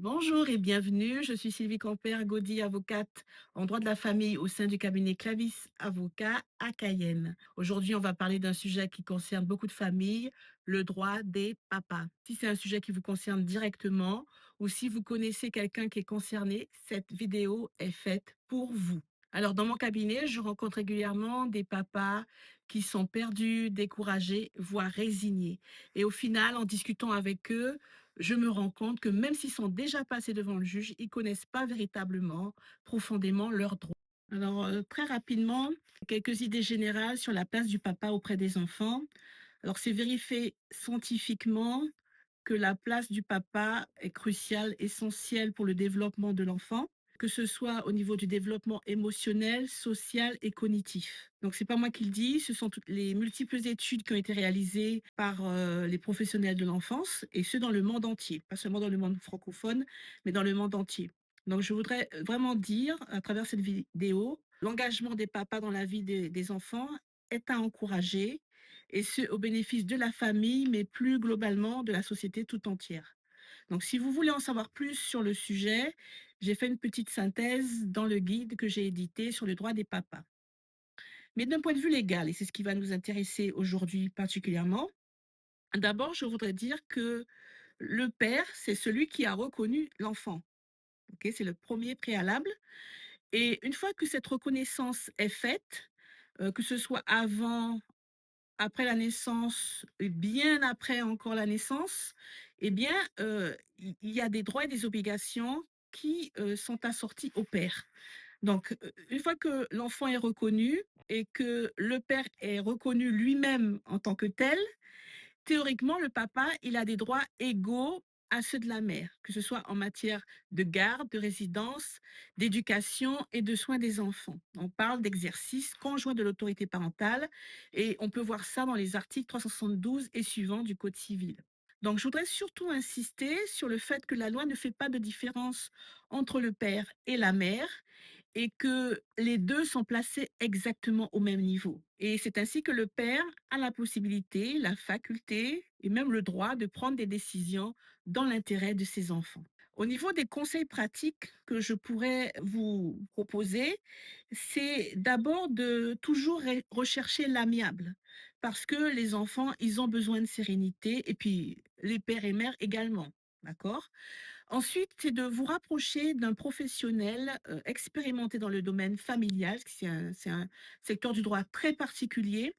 Bonjour et bienvenue. Je suis Sylvie Campère-Gaudy, avocate en droit de la famille au sein du cabinet Clavis Avocat à Cayenne. Aujourd'hui, on va parler d'un sujet qui concerne beaucoup de familles, le droit des papas. Si c'est un sujet qui vous concerne directement ou si vous connaissez quelqu'un qui est concerné, cette vidéo est faite pour vous. Alors, dans mon cabinet, je rencontre régulièrement des papas qui sont perdus, découragés, voire résignés. Et au final, en discutant avec eux, je me rends compte que même s'ils sont déjà passés devant le juge, ils connaissent pas véritablement, profondément leurs droits. Alors, très rapidement, quelques idées générales sur la place du papa auprès des enfants. Alors, c'est vérifié scientifiquement que la place du papa est cruciale, essentielle pour le développement de l'enfant, que ce soit au niveau du développement émotionnel, social et cognitif. Donc, c'est pas moi qui le dis, ce sont toutes les multiples études qui ont été réalisées par les professionnels de l'enfance et ceux dans le monde entier, pas seulement dans le monde francophone, mais dans le monde entier. Donc, je voudrais vraiment dire à travers cette vidéo, l'engagement des papas dans la vie des enfants est à encourager, et ce, au bénéfice de la famille, mais plus globalement de la société tout entière. Donc, si vous voulez en savoir plus sur le sujet, j'ai fait une petite synthèse dans le guide que j'ai édité sur le droit des papas. Mais d'un point de vue légal, et c'est ce qui va nous intéresser aujourd'hui particulièrement, d'abord, je voudrais dire que le père, c'est celui qui a reconnu l'enfant. Ok, c'est le premier préalable. Et une fois que cette reconnaissance est faite, que ce soit avant, après la naissance et bien après encore la naissance, eh bien, il y a des droits et des obligations qui, sont assortis au père. Donc, une fois que l'enfant est reconnu et que le père est reconnu lui-même en tant que tel, théoriquement, le papa, il a des droits égaux à ceux de la mère, que ce soit en matière de garde, de résidence, d'éducation et de soins des enfants. On parle d'exercice conjoint de l'autorité parentale et on peut voir ça dans les articles 372 et suivants du Code civil. Donc, je voudrais surtout insister sur le fait que la loi ne fait pas de différence entre le père et la mère et que les 2 sont placés exactement au même niveau. Et c'est ainsi que le père a la possibilité, la faculté et même le droit de prendre des décisions dans l'intérêt de ses enfants. Au niveau des conseils pratiques que je pourrais vous proposer, c'est d'abord de toujours rechercher l'amiable parce que les enfants, ils ont besoin de sérénité et puis les pères et mères également. D'accord? Ensuite, c'est de vous rapprocher d'un professionnel, expérimenté dans le domaine familial, c'est un secteur du droit très particulier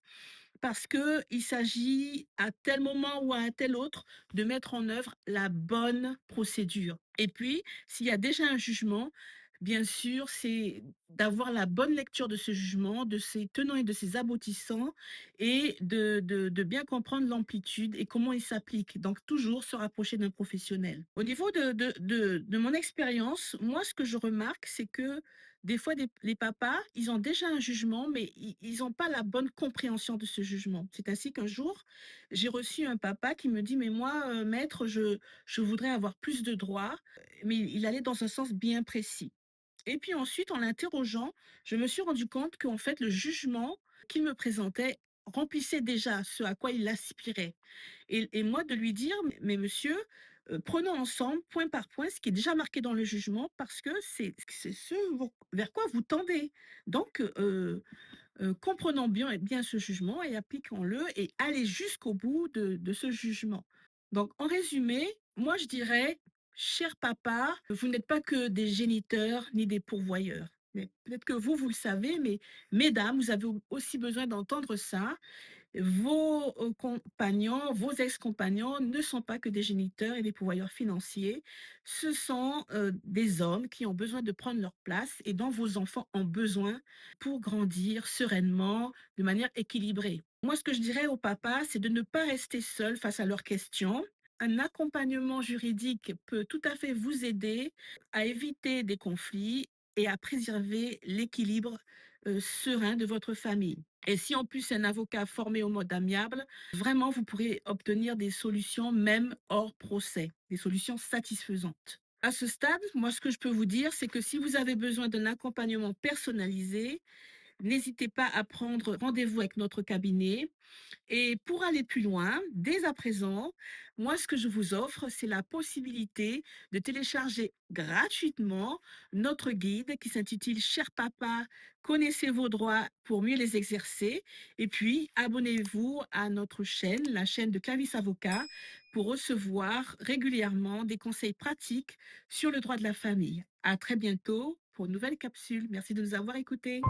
parce qu'il s'agit à tel moment ou à un tel autre de mettre en œuvre la bonne procédure. Et puis, s'il y a déjà un jugement, bien sûr, c'est d'avoir la bonne lecture de ce jugement, de ses tenants et de ses aboutissants, et de bien comprendre l'amplitude et comment il s'applique. Donc, toujours se rapprocher d'un professionnel. Au niveau de mon expérience, moi, ce que je remarque, c'est que des fois, les papas, ils ont déjà un jugement, mais ils n'ont pas la bonne compréhension de ce jugement. C'est ainsi qu'un jour, j'ai reçu un papa qui me dit: «Mais moi, maître, je voudrais avoir plus de droits», mais il allait dans un sens bien précis. Et puis ensuite, en l'interrogeant, je me suis rendu compte qu'en fait, le jugement qu'il me présentait remplissait déjà ce à quoi il aspirait. Et moi de lui dire: «Mais monsieur, prenons ensemble, point par point, ce qui est déjà marqué dans le jugement parce que c'est ce vers quoi vous tendez. Donc, comprenons bien ce jugement et appliquons-le et allez jusqu'au bout de ce jugement». Donc en résumé, moi je dirais: «Cher papa, vous n'êtes pas que des géniteurs ni des pourvoyeurs». Mais peut-être que vous le savez, mais mesdames, vous avez aussi besoin d'entendre ça. Vos, compagnons, vos ex-compagnons ne sont pas que des géniteurs et des pourvoyeurs financiers. Ce sont, des hommes qui ont besoin de prendre leur place et dont vos enfants ont besoin pour grandir sereinement, de manière équilibrée. Moi, ce que je dirais aux papas, c'est de ne pas rester seuls face à leurs questions. Un accompagnement juridique peut tout à fait vous aider à éviter des conflits et à préserver l'équilibre, serein de votre famille. Et si en plus un avocat formé au mode amiable, vraiment vous pourrez obtenir des solutions même hors procès, des solutions satisfaisantes. À ce stade, moi ce que je peux vous dire, c'est que si vous avez besoin d'un accompagnement personnalisé, N'hésitez pas à prendre rendez-vous avec notre cabinet et pour aller plus loin, dès à présent, moi, ce que je vous offre, c'est la possibilité de télécharger gratuitement notre guide qui s'intitule Cher papa, connaissez vos droits pour mieux les exercer. Et puis, abonnez-vous à notre chaîne, la chaîne de Clavis Avocat, pour recevoir régulièrement des conseils pratiques sur le droit de la famille. À très bientôt pour une nouvelle capsule. Merci de nous avoir écoutés.